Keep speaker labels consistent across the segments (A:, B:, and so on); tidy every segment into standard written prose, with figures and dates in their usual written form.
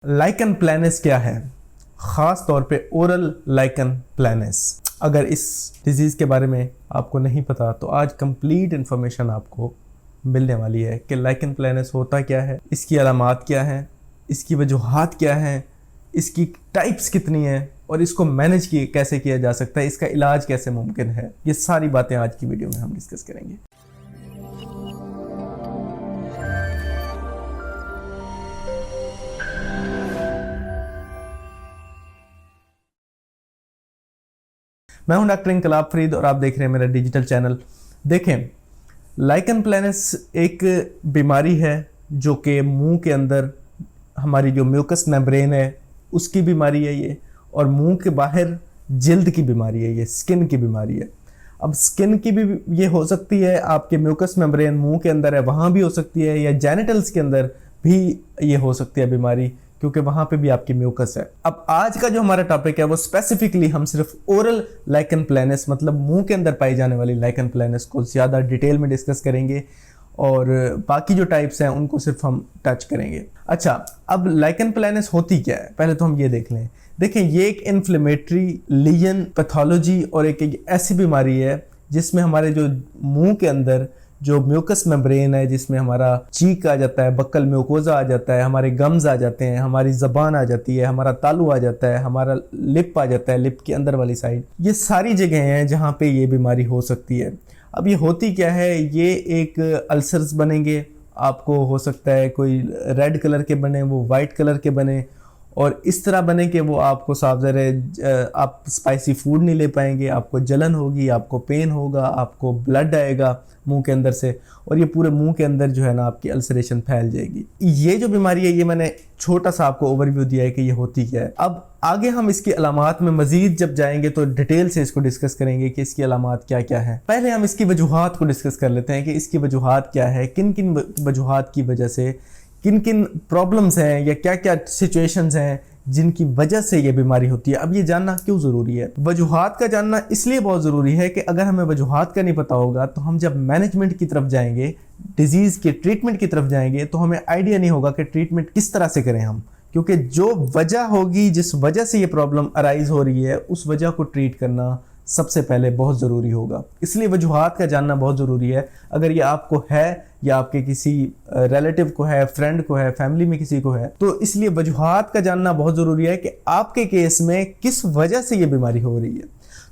A: Lichen planus क्या है? ख़ास तौर पे ओरल लाइकन प्लैनस। अगर इस डिज़ीज़ के बारे में आपको नहीं पता तो आज कंप्लीट इन्फॉर्मेशन आपको मिलने वाली है कि लाइकन प्लैनस होता क्या है, इसकी अलामात क्या हैं, इसकी वजूहात क्या हैं, इसकी टाइप्स कितनी हैं और इसको मैनेज कैसे किया जा सकता है, इसका इलाज कैसे मुमकिन है। ये सारी बातें आज की वीडियो में हम डिस्कस करेंगे। मैं हूं डॉक्टर इनकलाब फरीद और आप देख रहे हैं मेरा डिजिटल चैनल। देखें, लाइकन प्लैनस एक बीमारी है जो कि मुंह के अंदर हमारी जो म्यूकस मेम्ब्रेन है उसकी बीमारी है ये, और मुंह के बाहर जिल्द की बीमारी है ये, स्किन की बीमारी है। अब स्किन की भी ये हो सकती है, आपके म्यूकस मेम्ब्रेन मुंह के अंदर है वहाँ भी हो सकती है, या जेनिटल्स के अंदर भी ये हो सकती है बीमारी, क्योंकि वहाँ पे भी आपकी म्यूकस है। अब आज का जो हमारा टॉपिक है वो स्पेसिफिकली हम सिर्फ ओरल लाइकन प्लैनस, मतलब मुंह के अंदर पाई जाने वाली लाइकन प्लैनस को ज़्यादा डिटेल में डिस्कस करेंगे, और बाकी जो टाइप्स हैं उनको सिर्फ हम टच करेंगे। अच्छा, अब लाइकन प्लैनस होती क्या है, पहले तो हम ये देख लें। देखें, ये एक इन्फ्लेमेटरी लीजन पैथोलॉजी और एक ऐसी बीमारी है जिसमें हमारे जो मुंह के अंदर जो म्यूकस मेम्ब्रेन है, जिसमें हमारा चीक आ जाता है, बक्कल म्यूकोजा आ जाता है, हमारे गम्स आ जाते हैं, हमारी ज़बान आ जाती है, हमारा तालू आ जाता है, हमारा लिप आ जाता है, लिप की अंदर वाली साइड, ये सारी जगह हैं जहाँ पे ये बीमारी हो सकती है। अब ये होती क्या है, ये एक अल्सर्स बनेंगे, आपको हो सकता है कोई रेड कलर के बने, वो वाइट कलर के बने, और इस तरह बने कि वो आपको साफ ज़ाहिर आप स्पाइसी फूड नहीं ले पाएंगे, आपको जलन होगी, आपको पेन होगा, आपको ब्लड आएगा मुंह के अंदर से, और ये पूरे मुंह के अंदर जो है ना आपकी अल्सरेशन फैल जाएगी। ये जो बीमारी है, ये मैंने छोटा सा आपको ओवरव्यू दिया है कि ये होती क्या है। अब आगे हम इसकी अलामात में मजीद जब जाएंगे तो डिटेल से इसको डिस्कस करेंगे कि इसकी अलामात क्या क्या है। पहले हम इसकी वजूहात को डिस्कस कर लेते हैं कि इसकी वजूहात क्या है, किन किन वजूहात की वजह से किन किन प्रॉब्लम्स हैं या क्या क्या सिचुएशंस हैं जिनकी वजह से ये बीमारी होती है। अब ये जानना क्यों ज़रूरी है? वजूहात का जानना इसलिए बहुत ज़रूरी है कि अगर हमें वजूहात का नहीं पता होगा तो हम जब मैनेजमेंट की तरफ जाएंगे, डिजीज़ के ट्रीटमेंट की तरफ जाएंगे, तो हमें आइडिया नहीं होगा कि ट्रीटमेंट किस तरह से करें हम, क्योंकि जो वजह होगी, जिस वजह से ये प्रॉब्लम अराइज हो रही है, उस वजह को ट्रीट करना सबसे पहले बहुत ज़रूरी होगा। इसलिए वजूहात का जानना बहुत ज़रूरी है। अगर ये आपको है या आपके किसी रिलेटिव को है, फ्रेंड को है, फैमिली में किसी को है, तो इसलिए वजूहात का जानना बहुत ज़रूरी है कि आपके केस में किस वजह से ये बीमारी हो रही है।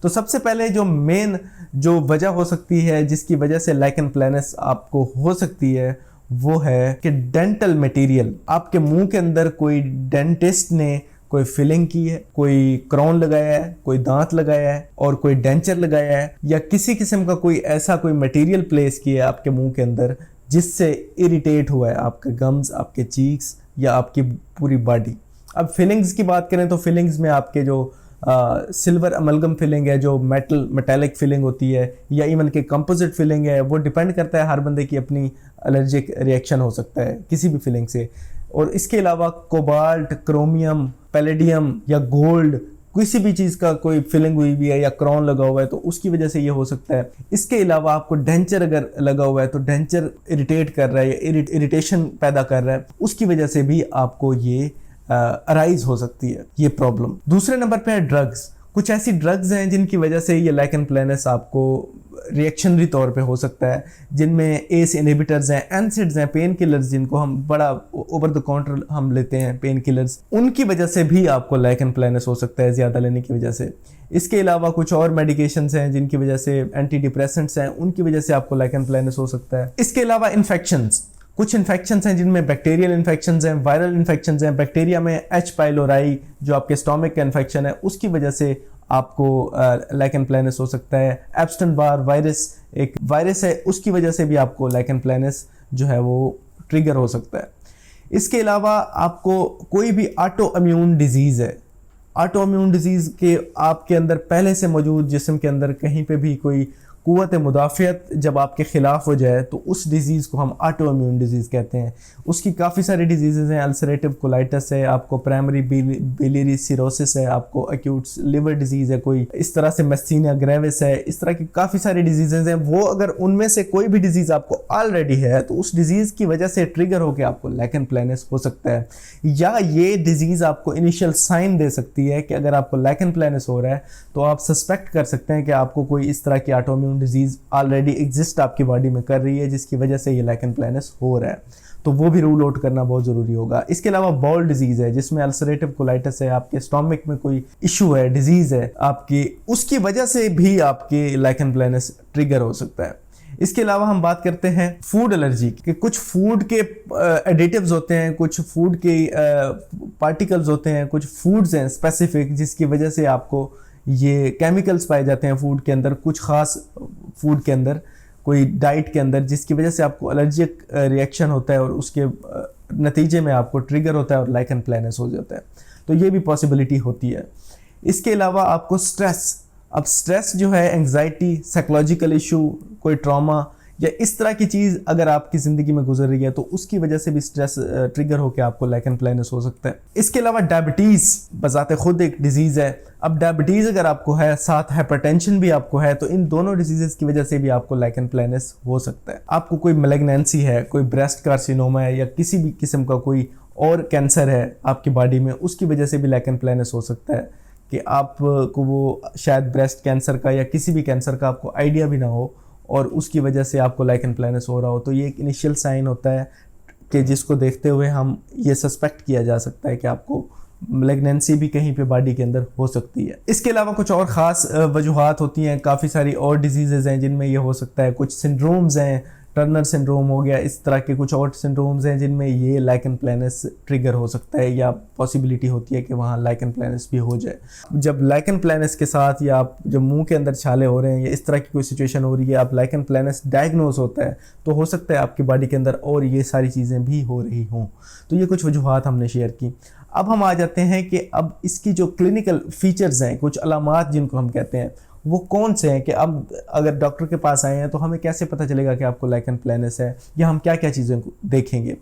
A: तो सबसे पहले जो मेन जो वजह हो सकती है जिसकी वजह से लाइकन प्लैनस आपको हो सकती है वो है कि डेंटल मटेरियल, आपके मुंह के अंदर कोई डेंटिस्ट ने कोई फिलिंग की है, कोई क्राउन लगाया है, कोई दांत लगाया है और कोई डेंचर लगाया है, या किसी किस्म का कोई ऐसा कोई मटेरियल प्लेस किया है आपके मुंह के अंदर जिससे इरिटेट हुआ है आपके गम्स, आपके चीक्स या आपकी पूरी बॉडी। अब फिलिंग्स की बात करें तो फिलिंग्स में आपके जो सिल्वर अमलगम फिलिंग है, जो मेटालिक फिलिंग होती है, या इवन के कंपोजिट फिलिंग है, वो डिपेंड करता है, हर बंदे की अपनी एलर्जिक रिएक्शन हो सकता है किसी भी फिलिंग से। और इसके अलावा कोबाल्ट, क्रोमियम, पैलेडियम या गोल्ड, किसी भी चीज़ का कोई फिलिंग हुई भी है या क्राउन लगा हुआ है तो उसकी वजह से ये हो सकता है। इसके अलावा आपको डेंचर अगर लगा हुआ है तो डेंचर इरिटेट कर रहा है या इरिटेशन पैदा कर रहा है, उसकी वजह से भी आपको ये अराइज हो सकती है ये प्रॉब्लम। दूसरे नंबर पे है ड्रग्स। कुछ ऐसी ड्रग्स हैं जिनकी वजह से ये लाइकन प्लैनस आपको रिएक्शनरी तौर पे हो सकता है, जिनमें एस इनहिबिटर्स हैं, एनसिड्स हैं, पेन किलर्स, जिनको हम बड़ा ओवर द काउंटर हम लेते हैं पेन किलर्स, उनकी वजह से भी आपको लाइकन प्लैनस हो सकता है ज़्यादा लेने की वजह से। इसके अलावा कुछ और मेडिकेशंस हैं जिनकी वजह से, एंटी डिप्रेसेंट्स हैं, उनकी वजह से आपको लाइकन प्लैनस हो सकता है। इसके अलावा इन्फेक्शंस, कुछ इन्फेक्शंस हैं जिनमें बैक्टीरियल इन्फेक्शंस हैं, वायरल इन्फेक्शंस हैं। बैक्टीरिया में एच पाइलोराई जो आपके स्टोमक का इन्फेक्शन है उसकी वजह से आपको लाइकन प्लैनस हो सकता है। एब्स्टन बार वायरस एक वायरस है, उसकी वजह से भी आपको लाइकन प्लैनस जो है वो ट्रिगर हो सकता है। इसके अलावा आपको कोई भी ऑटो इम्यून डिजीज़ है, ऑटो इम्यून डिजीज़ के आपके अंदर पहले से मौजूद जिस्म के अंदर कहीं पे भी कुव्वत मुदाफ़ियत जब आपके ख़िलाफ़ हो जाए तो उस डिज़ीज़ को हम ऑटो इम्यून डिज़ीज़ कहते हैं। उसकी काफ़ी सारी डिजीज़ हैं, अल्सरेटिव कोलाइटिस है, आपको प्राइमरी बिलियरी सिरोसिस है, आपको एक्यूट लिवर डिजीज़ है, कोई इस तरह से मस्तीनिया ग्रेविस है, इस तरह की काफ़ी सारी डिजीज़ेज़ हैं। वो अगर उनमें से कोई भी डिजीज़ आपको ऑलरेडी है तो उस डिजीज़ की वजह से ट्रिगर होकर आपको लाइकन प्लैनस हो सकता है, या ये डिजीज़ आपको इनिशियल साइन दे सकती है कि अगर आपको लाइकन प्लैनस हो रहा है तो आप सस्पेक्ट कर सकते हैं कि आपको कोई इस तरह की ऑटोइम्यून डिजीज़ ऑलरेडी एग्जिस्ट आपकी बॉडी में कर रही है जिसकी वजह से ये लाइकन प्लैनस हो रहा है, तो वो भी रूल आउट करना बहुत ज़रूरी होगा। इसके अलावा बाउल डिजीज़ है जिसमें अल्सरेटिव कोलाइटिस है, आपके स्टोमक में कोई इशू है, डिजीज़ है आपकी, उसकी वजह से भी आपकी लाइकन प्लैनस ट्रिगर हो सकता है। इसके अलावा हम बात करते हैं फूड एलर्जी के। कुछ फूड के एडिटिव्स होते हैं, कुछ फूड के पार्टिकल्स होते हैं, कुछ फूड्स हैं स्पेसिफिक जिसकी वजह से आपको ये केमिकल्स पाए जाते हैं फूड के अंदर, कुछ ख़ास फूड के अंदर, कोई डाइट के अंदर, जिसकी वजह से आपको एलर्जिक रिएक्शन होता है और उसके नतीजे में आपको ट्रिगर होता है और लाइकन प्लैनस हो जाता है। तो ये भी पॉसिबिलिटी होती है। इसके अलावा आपको स्ट्रेस, अब स्ट्रेस जो है एंग्जाइटी, साइकोलॉजिकल इशू, कोई ट्रॉमा या इस तरह की चीज़ अगर आपकी ज़िंदगी में गुजर रही है तो उसकी वजह से भी स्ट्रेस ट्रिगर होकर आपको लाइकन प्लैनस हो सकता है। इसके अलावा डायबिटीज़ बज़ाते खुद एक डिजीज़ है। अब डायबिटीज़ अगर आपको है, साथ हाइपरटेंशन भी आपको है, तो इन दोनों डिजीज़ की वजह से भी आपको लाइकन प्लैनस हो सकता है। आपको कोई मैलिग्नेंसी है, कोई ब्रेस्ट कार्सिनोमा है या किसी भी किस्म का कोई और कैंसर है आपकी बॉडी में, उसकी वजह से भी लाइकन प्लैनस हो सकता है कि आपको वो शायद ब्रेस्ट कैंसर का या किसी भी कैंसर का आपको आइडिया भी ना हो और उसकी वजह से आपको लाइकन प्लैनस हो रहा हो। तो ये एक इनिशियल साइन होता है कि जिसको देखते हुए हम ये सस्पेक्ट किया जा सकता है कि आपको मैलिग्नेंसी भी कहीं पे बॉडी के अंदर हो सकती है। इसके अलावा कुछ और ख़ास वजूहात होती हैं, काफ़ी सारी और डिजीज़ेज़ हैं जिनमें ये हो सकता है। कुछ सिंड्रोम्स हैं, टर्नर सिंड्रोम हो गया, इस तरह के कुछ और सिंड्रोम्स हैं जिनमें ये लाइकन प्लैनस ट्रिगर हो सकता है या पॉसिबिलिटी होती है कि वहाँ लाइकन प्लैनस भी हो जाए। जब लाइकन प्लैनस के साथ या आप जब मुंह के अंदर छाले हो रहे हैं या इस तरह की कोई सिचुएशन हो रही है, आप लाइकन प्लैनस डायग्नोज होता है तो हो सकता है आपकी बॉडी के अंदर और ये सारी चीज़ें भी हो रही हों। तो ये कुछ वजूहात हमने शेयर की। अब हम आ जाते हैं कि अब इसकी जो क्लिनिकल फीचर्स हैं, कुछ अलामात जिनको हम कहते हैं, वो कौन से हैं कि अब अगर डॉक्टर के पास आए हैं तो हमें कैसे पता चलेगा कि आपको लाइकन प्लैनस है, या हम क्या क्या चीज़ें देखेंगे।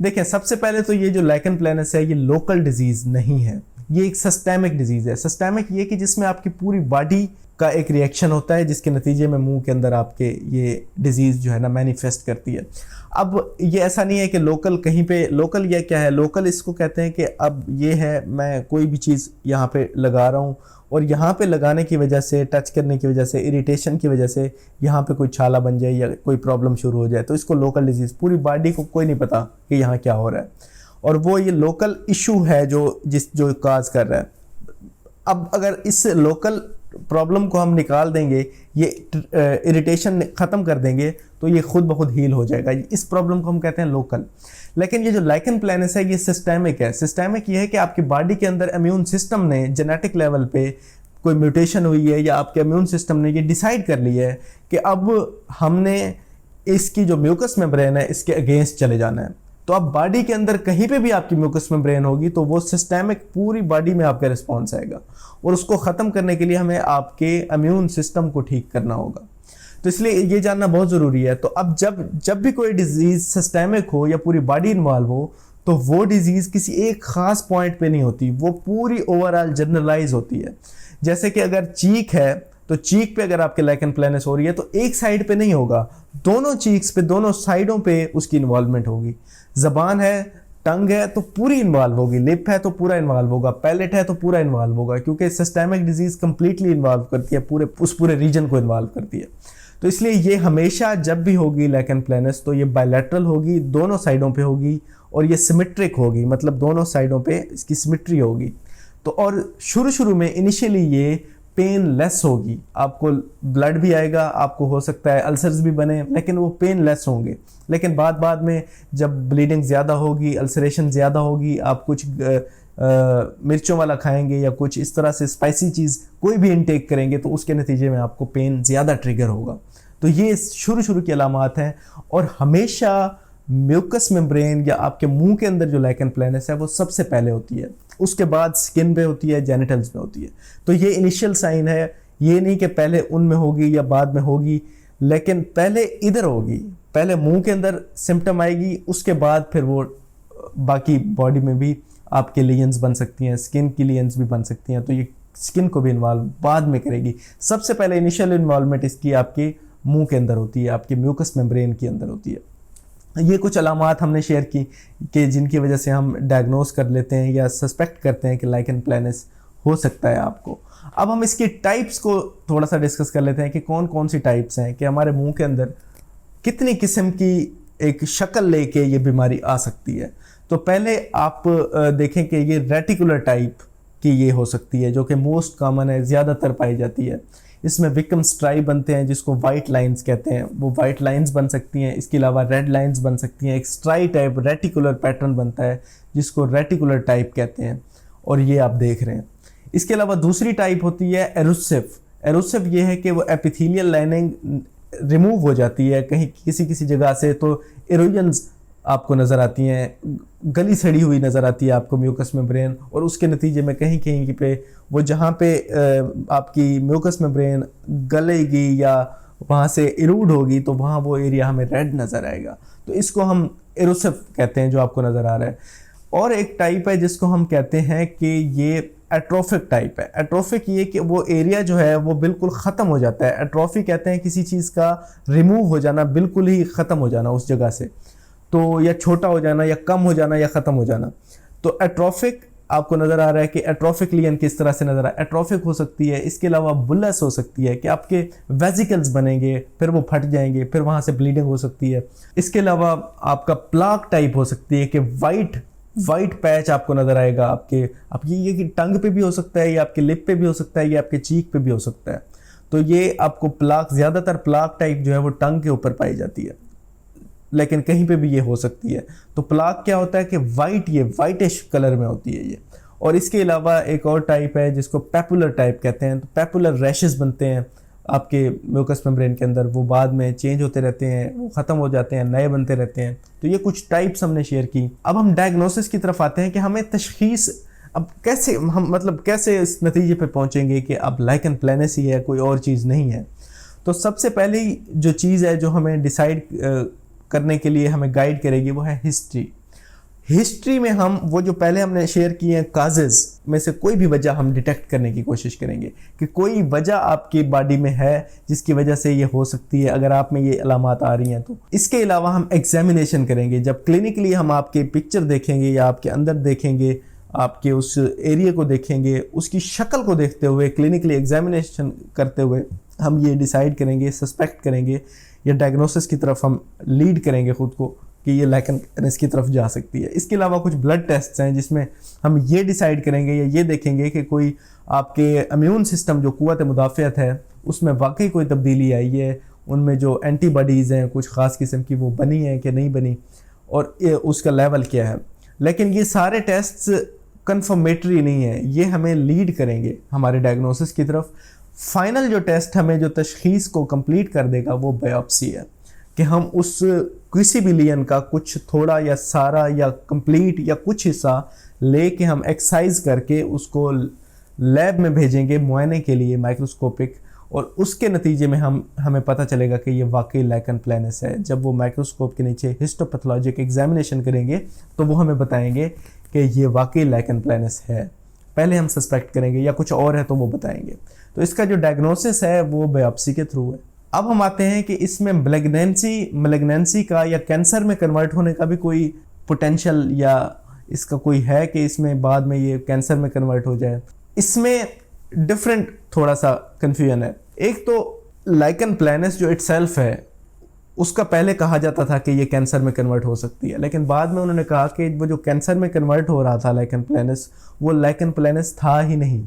A: देखें, सबसे पहले तो ये जो लाइकन प्लैनस है ये लोकल डिजीज़ नहीं है, ये एक सिस्टेमिक डिजीज़ है। सिस्टेमिक ये कि जिसमें आपकी पूरी बॉडी का एक रिएक्शन होता है जिसके नतीजे में मुंह के अंदर आपके ये डिजीज़ जो है ना मैनिफेस्ट करती है। अब ये ऐसा नहीं है कि लोकल कहीं पे, लोकल ये क्या है, लोकल इसको कहते हैं कि अब ये है मैं कोई भी चीज़ यहाँ पे लगा रहा हूँ और यहाँ पे लगाने की वजह से, टच करने की वजह से, इरिटेशन की वजह से यहाँ पे कोई छाला बन जाए या कोई प्रॉब्लम शुरू हो जाए तो इसको लोकल डिजीज़, पूरी बॉडी को कोई नहीं पता कि यहाँ क्या हो रहा है और वो ये लोकल इशू है जो काज कर रहा है। अब अगर इस लोकल प्रॉब्लम को हम निकाल देंगे, ये इरिटेशन ख़त्म कर देंगे तो ये खुद ब खुद हील हो जाएगा। इस प्रॉब्लम को हम कहते हैं लोकल। लेकिन ये जो लाइकन प्लैनस है ये सिस्टेमिक है। सिस्टेमिक ये है कि आपकी बॉडी के अंदर इम्यून सिस्टम ने जेनेटिक लेवल पे कोई म्यूटेशन हुई है या आपके इम्यून सिस्टम ने ये डिसाइड कर लिया है कि अब हमने इसकी जो म्यूकस मेम्ब्रेन है इसके अगेंस्ट चले जाना है। तो अब बॉडी के अंदर कहीं पे भी आपकी म्यूकस मेम्ब्रेन होगी तो वो सिस्टेमिक पूरी बॉडी में आपका रिस्पॉन्स आएगा और उसको ख़त्म करने के लिए हमें आपके इम्यून सिस्टम को ठीक करना होगा। तो इसलिए ये जानना बहुत ज़रूरी है। तो अब जब भी कोई डिजीज़ सिस्टेमिक हो या पूरी बॉडी इन्वॉल्व हो तो वो डिजीज़ किसी एक ख़ास पॉइंट पे नहीं होती, वो पूरी ओवरऑल जनरलाइज होती है। जैसे कि अगर चीक है तो चीक पे अगर आपके लाइकन प्लैनस हो रही है तो एक साइड पे नहीं होगा, दोनों चीक्स पे, दोनों साइडों पे उसकी इन्वॉल्वमेंट होगी। ज़बान है, टंग है तो पूरी इन्वॉल्व होगी, लिप है तो पूरा इन्वॉल्व होगा, पैलेट है तो पूरा इन्वॉल्व होगा, क्योंकि सिस्टेमिक डिजीज़ कंप्लीटली इन्वॉल्व करती है, उस पूरे रीजन को इन्वॉल्व करती है। तो इसलिए ये हमेशा जब भी होगी लाइकन प्लैनस तो ये बायलैटरल होगी, दोनों साइडों पे होगी और ये सिमेट्रिक होगी, मतलब दोनों साइडों पे इसकी सिमेट्री होगी। तो और शुरू में इनिशियली ये पेन लेस होगी, आपको ब्लड भी आएगा, आपको हो सकता है अल्सर्स भी बने, लेकिन वो पेन लेस होंगे। लेकिन बाद में जब ब्लीडिंग ज़्यादा होगी, अल्सरेशन ज़्यादा होगी, आप कुछ मिर्चों वाला खाएंगे या कुछ इस तरह से स्पाइसी चीज़ कोई भी इनटेक करेंगे तो उसके नतीजे में आपको पेन ज़्यादा ट्रिगर होगा। तो ये शुरू की अलामात हैं और हमेशा म्यूकस मेम्ब्रेन या आपके मुंह के अंदर जो लाइकन प्लैनस है वो सबसे पहले होती है, उसके बाद स्किन पे होती है, जेनिटल्स में होती है। तो ये इनिशियल साइन है, ये नहीं कि पहले उनमें होगी या बाद में होगी। लेकिन पहले इधर होगी, पहले मुंह के अंदर सिम्टम आएगी, उसके बाद फिर वो बाकी बॉडी में भी आपके लीजन्स बन सकती हैं, स्किन की लीजन्स भी बन सकती हैं, तो ये स्किन को भी इन्वॉल्व बाद में करेगी। सबसे पहले इनिशियल इन्वॉल्वमेंट इसकी आपके मुंह के अंदर होती है, आपके म्यूकस मेम्ब्रेन के अंदर होती है। ये कुछ अलामात हमने शेयर की कि जिनकी वजह से हम डायग्नोस कर लेते हैं या सस्पेक्ट करते हैं कि लाइकन प्लैनस हो सकता है आपको। अब हम इसकी टाइप्स को थोड़ा सा डिस्कस कर लेते हैं कि कौन कौन सी टाइप्स हैं, कि हमारे मुंह के अंदर कितनी किस्म की एक शक्ल लेके ये बीमारी आ सकती है। तो पहले आप देखें कि ये रेटिकुलर टाइप की ये हो सकती है, जो कि मोस्ट कॉमन है, ज़्यादातर पाई जाती है। इसमें विकम स्ट्राइप बनते हैं जिसको वाइट लाइंस कहते हैं, वो वाइट लाइंस बन सकती हैं। इसके अलावा रेड लाइंस बन सकती हैं। एक स्ट्राई टाइप रेटिकुलर पैटर्न बनता है जिसको रेटिकुलर टाइप कहते हैं, और ये आप देख रहे हैं। इसके अलावा दूसरी टाइप होती है एरुसिव। एरुसिव ये है कि वो एपिथेलियल लाइनिंग रिमूव हो जाती है कहीं किसी किसी जगह से, तो इरोजन्स आपको नज़र आती हैं, गली सड़ी हुई नज़र आती है आपको म्यूकस मेम्ब्रेन, और उसके नतीजे में कहीं कहीं पे वो जहाँ पे आपकी म्यूकस मेम्ब्रेन गलेगी या वहाँ से इरूड होगी तो वहाँ वो एरिया हमें रेड नज़र आएगा। तो इसको हम एरोसिव कहते हैं, जो आपको नज़र आ रहा है। और एक टाइप है जिसको हम कहते हैं कि ये एट्रोफिक टाइप है। एट्रोफिक ये कि वो एरिया जो है वो बिल्कुल ख़त्म हो जाता है। एट्रोफी कहते हैं किसी चीज़ का रिमूव हो जाना, बिल्कुल ही ख़त्म हो जाना उस जगह से, तो या छोटा हो जाना या कम हो जाना या ख़त्म हो जाना। तो एट्रोफिक आपको नज़र आ रहा है कि एट्रोफिक लीजन किस तरह से नज़र आ, एट्रोफिक हो सकती है। इसके अलावा बुलस हो सकती है कि आपके वेजिकल्स बनेंगे, फिर वो फट जाएंगे, फिर वहाँ से ब्लीडिंग हो सकती है। इसके अलावा आपका प्लाक टाइप हो सकती है कि वाइट पैच आपको नज़र आएगा आपके, आप ये कि टंग पे भी हो सकता है, या आपके लिप पे भी हो सकता है, या आपके चीक पे भी हो सकता है। तो ये आपको प्लाक, ज़्यादातर प्लाक टाइप जो है वो टंग के ऊपर पाई जाती है, लेकिन कहीं पे भी ये हो सकती है। तो प्लाक क्या होता है कि ये वाइटिश कलर में होती है ये। और इसके अलावा एक और टाइप है जिसको पेपुलर टाइप कहते हैं। तो पेपुलर रैशेस बनते हैं आपके म्यूकस मेम्ब्रेन के अंदर, वो बाद में चेंज होते रहते हैं, वो ख़त्म हो जाते हैं, नए बनते रहते हैं। तो ये कुछ टाइप्स हमने शेयर की। अब हम डायग्नोसिस की तरफ आते हैं कि हमें तशखीस अब कैसे, हम मतलब कैसे इस नतीजे पे पहुंचेंगे कि अब लाइकन प्लैनस ही है, कोई और चीज़ नहीं है। तो सबसे पहली जो चीज़ है जो हमें डिसाइड करने के लिए हमें गाइड करेगी वो है हिस्ट्री में हम वो जो पहले हमने शेयर किए हैं काजेज में से कोई भी वजह हम डिटेक्ट करने की कोशिश करेंगे कि कोई वजह आपकी बॉडी में है जिसकी वजह से ये हो सकती है, अगर आप में ये अलामात आ रही हैं तो। इसके अलावा हम एग्जामिनेशन करेंगे, जब क्लिनिकली हम आपके पिक्चर देखेंगे या आपके अंदर देखेंगे, आपके उस एरिया को देखेंगे, उसकी शक्ल को देखते हुए क्लिनिकली एग्जामिनेशन करते हुए हम ये डिसाइड करेंगे, सस्पेक्ट करेंगे या डायग्नोसिस की तरफ हम लीड करेंगे खुद को कि ये लाइकन प्लैनस की तरफ जा सकती है। इसके अलावा कुछ ब्लड टेस्ट्स हैं जिसमें हम ये डिसाइड करेंगे या ये देखेंगे कि कोई आपके इम्यून सिस्टम जो क़ुव्वत मुदाफ़ियत है उसमें वाकई कोई तब्दीली आई है, उनमें जो एंटीबॉडीज़ हैं कुछ ख़ास किस्म की वो बनी है कि नहीं बनी, और उसका लेवल क्या है। लेकिन ये सारे टेस्ट्स कन्फर्मेटरी नहीं है, ये हमें लीड करेंगे हमारे डायग्नोसिस की तरफ। फाइनल जो टेस्ट हमें जो तशखीस को कंप्लीट कर देगा वो बायोप्सी है, कि हम उस किसी भी लीजन का कुछ थोड़ा या सारा या कंप्लीट या कुछ हिस्सा लेके हम एक्सरसाइज करके उसको लैब में भेजेंगे मुआयने के लिए माइक्रोस्कोपिक, और उसके नतीजे में हमें पता चलेगा कि ये वाकई लाइकन प्लैनस है। जब वो माइक्रोस्कोप के नीचे हिस्टोपैथोलॉजिक एग्जामिनेशन करेंगे तो वो हमें बताएंगे कि ये वाकई लाइकन प्लैनस है। पहले हम सस्पेक्ट करेंगे या कुछ और है तो वो बताएंगे। तो इसका जो डायग्नोसिस है वो बायोप्सी के थ्रू है। अब हम आते हैं कि इसमें मैलिग्नेंसी का या कैंसर में कन्वर्ट होने का भी कोई पोटेंशियल या इसका कोई है कि इसमें बाद में ये कैंसर में कन्वर्ट हो जाए। इसमें डिफरेंट थोड़ा सा कन्फ्यूजन है। एक तो लाइकन प्लैनस जो इटसेल्फ है उसका पहले कहा जाता था कि ये कैंसर में कन्वर्ट हो सकती है, लेकिन बाद में उन्होंने कहा कि वो जो कैंसर में कन्वर्ट हो रहा था लाइकन प्लैनस, वो लाइकन प्लैनस था ही नहीं,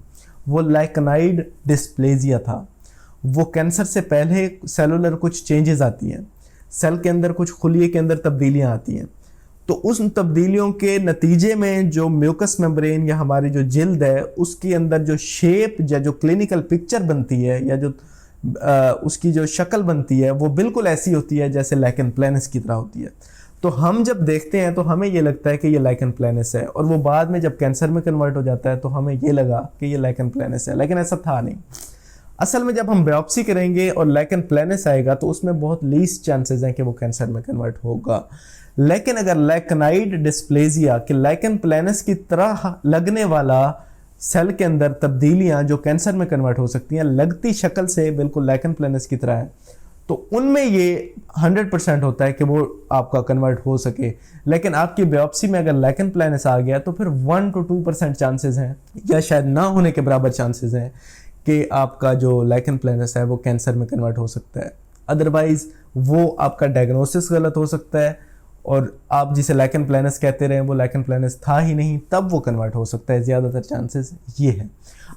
A: वो लाइकनाइड डिस्प्लेजिया था। वो कैंसर से पहले सेलुलर कुछ चेंजेस आती हैं, सेल के अंदर कुछ खुलिये के अंदर तब्दीलियां आती हैं, तो उस तब्दीलियों के नतीजे में जो म्यूकस मेम्ब्रेन या हमारी जो जिल्द है उसके अंदर जो शेप या जो क्लिनिकल पिक्चर बनती है या जो उसकी जो शक्ल बनती है वो बिल्कुल ऐसी होती है जैसे लाइकन प्लैनस की तरह होती है। तो हम जब देखते हैं तो हमें ये लगता है कि ये लाइकन प्लैनस है, और वो बाद में जब कैंसर में कन्वर्ट हो जाता है तो हमें ये लगा कि ये लाइकन प्लैनस है, लेकिन ऐसा था नहीं। असल में जब हम बायोप्सी करेंगे और लाइकन प्लैनस आएगा तो उसमें बहुत लीस्ट चांसेस हैं कि वो कैंसर में कन्वर्ट होगा। लेकिन अगर लाइकनाइड डिस्प्लेजिया कि लाइकन प्लैनस की तरह लगने वाला सेल के अंदर तब्दीलियां जो कैंसर में कन्वर्ट हो सकती हैं, लगती शक्ल से बिल्कुल लाइकन प्लैनस की तरह है, तो उनमें ये 100% होता है कि वो आपका कन्वर्ट हो सके। लेकिन आपकी बायोप्सी में अगर लाइकन प्लैनस आ गया तो फिर 1 to 2% चांसेस हैं, या शायद ना होने के बराबर चांसेस हैं कि आपका जो लाइकन प्लैनस है वो कैंसर में कन्वर्ट हो सकता है। अदरवाइज वो आपका डायग्नोसिस गलत हो सकता है और आप जिसे लाइकन प्लैनस कहते रहे वो लाइकन प्लैनस था ही नहीं, तब वो कन्वर्ट हो सकता है। ज़्यादातर चांसेस ये है।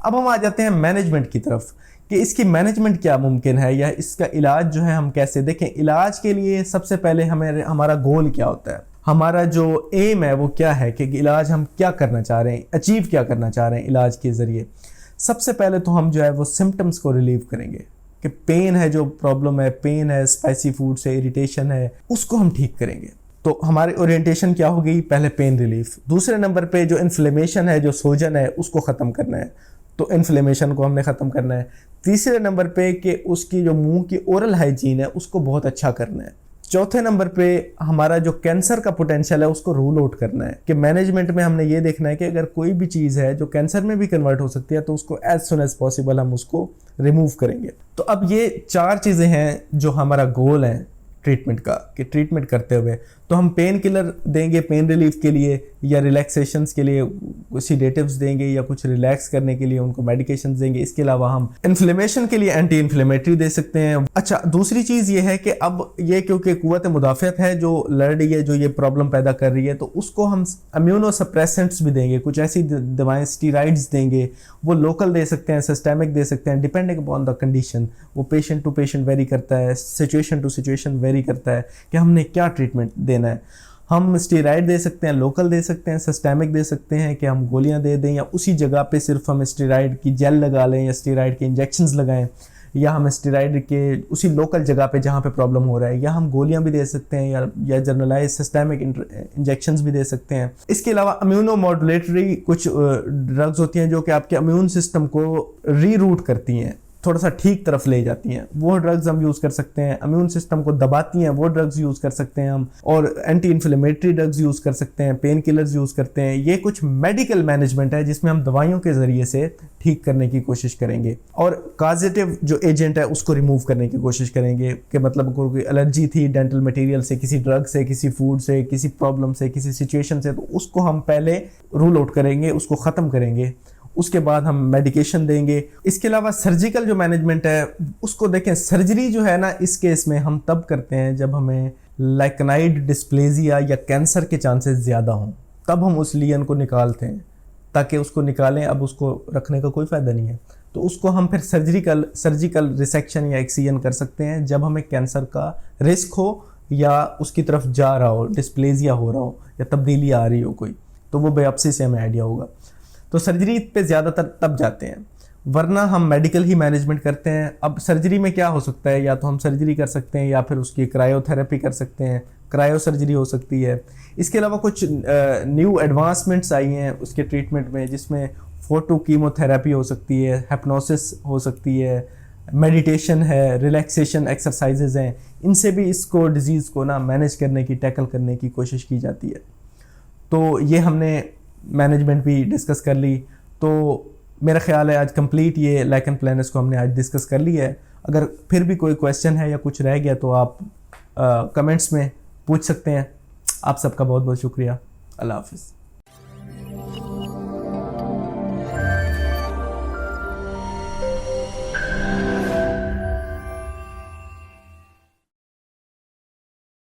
A: अब हम आ जाते हैं मैनेजमेंट की तरफ कि इसकी मैनेजमेंट क्या मुमकिन है या इसका इलाज जो है हम कैसे देखें। इलाज के लिए सबसे पहले हमारा गोल क्या होता है, हमारा जो एम है वो क्या है कि इलाज हम क्या करना चाह रहे हैं, अचीव क्या करना चाह रहे हैं इलाज के ज़रिए। सबसे पहले तो हम जो है वो सिम्टम्स को रिलीव करेंगे कि पेन है, जो प्रॉब्लम है, पेन है, स्पाइसी फूड से इरिटेशन है, उसको हम ठीक करेंगे। तो हमारी ओरिएंटेशन क्या हो गई, पहले पेन रिलीफ। दूसरे नंबर पे जो इन्फ्लेमेशन है, जो सोजन है, उसको ख़त्म करना है, तो इन्फ्लेमेशन को हमने ख़त्म करना है। तीसरे नंबर पे कि उसकी जो मुंह की ओरल हाइजीन है उसको बहुत अच्छा करना है। चौथे नंबर पे हमारा जो कैंसर का पोटेंशियल है उसको रूल आउट करना है कि मैनेजमेंट में हमने ये देखना है कि अगर कोई भी चीज़ है जो कैंसर में भी कन्वर्ट हो सकती है तो उसको एज सुन एज पॉसिबल हम उसको रिमूव करेंगे। तो अब ये 4 चीज़ें हैं जो हमारा गोल है ट्रीटमेंट का, कि ट्रीटमेंट करते हुए तो हम पेन किलर देंगे पेन रिलीफ के लिए, या रिलैक्सेशंस के लिए सीडेटिव्स देंगे, या कुछ रिलैक्स करने के लिए उनको मेडिकेशंस देंगे। इसके अलावा हम इन्फ्लेमेशन के लिए एंटी इन्फ्लेमेटरी दे सकते हैं। अच्छा, दूसरी चीज़ ये है कि अब ये क्योंकि कुव्वत मुदाफ़त है जो लड़ रही है, जो ये प्रॉब्लम पैदा कर रही है, तो उसको हम इम्यूनोसप्रेसेंट्स भी देंगे, कुछ ऐसी दवाएँ स्टीराइड्स देंगे, वो लोकल दे सकते हैं, सिस्टेमिक दे सकते हैं, डिपेंडिंग अपॉन द कंडीशन। वो पेशेंट टू पेशेंट वेरी करता है, सिचुएशन टू सिचुएशन वेरी करता है कि हमने क्या ट्रीटमेंट देना है। हम स्टेरॉइड दे सकते हैं, लोकल दे सकते हैं, सिस्टेमिक दे सकते हैं कि हम गोलियां दे दें, या उसी जगह पे सिर्फ हम स्टेरॉइड की जेल लगा लें या स्टेरॉइड के इंजेक्शंस लगाएं, या हम स्टेरॉइड के उसी लोकल जगह पे जहाँ पे प्रॉब्लम हो रहा है, या हम गोलियां भी दे सकते हैं या जनरलाइज सिस्टेमिक इंजेक्शंस भी दे सकते हैं। इसके अलावा इम्यूनो मॉड्यूलेटरी कुछ ड्रग्स होती हैं जो कि आपके इम्यून सिस्टम को रीरूट करती हैं, थोड़ा सा ठीक तरफ ले जाती हैं, वो ड्रग्स हम यूज़ कर सकते हैं। इम्यून सिस्टम को दबाती हैं, वो ड्रग्स यूज़ कर सकते हैं हम, और एंटी इन्फ्लेमेटरी ड्रग्स यूज़ कर सकते हैं, पेन किलर्स यूज़ करते हैं। ये कुछ मेडिकल मैनेजमेंट है जिसमें हम दवाइयों के ज़रिए से ठीक करने की कोशिश करेंगे, और कॉजेटिव जो एजेंट है उसको रिमूव करने की कोशिश करेंगे कि मतलब कोई एलर्जी थी डेंटल मटेरियल से, किसी ड्रग से, किसी फूड से, किसी प्रॉब्लम से, किसी सिचुएशन से, तो उसको हम पहले रूल आउट करेंगे, उसको ख़त्म करेंगे, उसके बाद हम मेडिकेशन देंगे। इसके अलावा सर्जिकल जो मैनेजमेंट है उसको देखें। सर्जरी जो है ना, इस केस में हम तब करते हैं जब हमें लाइकनाइड डिस्प्लेजिया या कैंसर के चांसेस ज़्यादा हों, तब हम उस लीजन को निकालते हैं, ताकि उसको निकालें, अब उसको रखने का कोई फ़ायदा नहीं है, तो उसको हम फिर सर्जिकल रिसेक्शन या एक्सीजन कर सकते हैं जब हमें कैंसर का रिस्क हो या उसकी तरफ जा रहा हो, डिस्प्लेजिया हो रहा हो या तब्दीली आ रही हो कोई, तो वो बायोप्सी से हमें आइडिया होगा। तो सर्जरी पे ज़्यादातर तब जाते हैं, वरना हम मेडिकल ही मैनेजमेंट करते हैं। अब सर्जरी में क्या हो सकता है, या तो हम सर्जरी कर सकते हैं या फिर उसकी क्रायोथेरेपी कर सकते हैं, क्रायो सर्जरी हो सकती है। इसके अलावा कुछ न्यू एडवांसमेंट्स आई हैं उसके ट्रीटमेंट में, जिसमें फोटो कीमोथेरेपी हो सकती है, हिप्नोसिस हो सकती है, मेडिटेशन है, रिलैक्सेशन एक्सरसाइजेज हैं। इनसे भी इसको डिज़ीज़ को ना मैनेज करने की, टैकल करने की कोशिश की जाती है। तो ये हमने मैनेजमेंट भी डिस्कस कर ली। तो मेरा ख्याल है आज कंप्लीट ये लाइकन प्लैनस को हमने आज डिस्कस कर लिया है। अगर फिर भी कोई क्वेश्चन है या कुछ रह गया तो आप कमेंट्स में पूछ सकते हैं। आप सबका बहुत बहुत शुक्रिया। अल्लाह हाफ़िज़।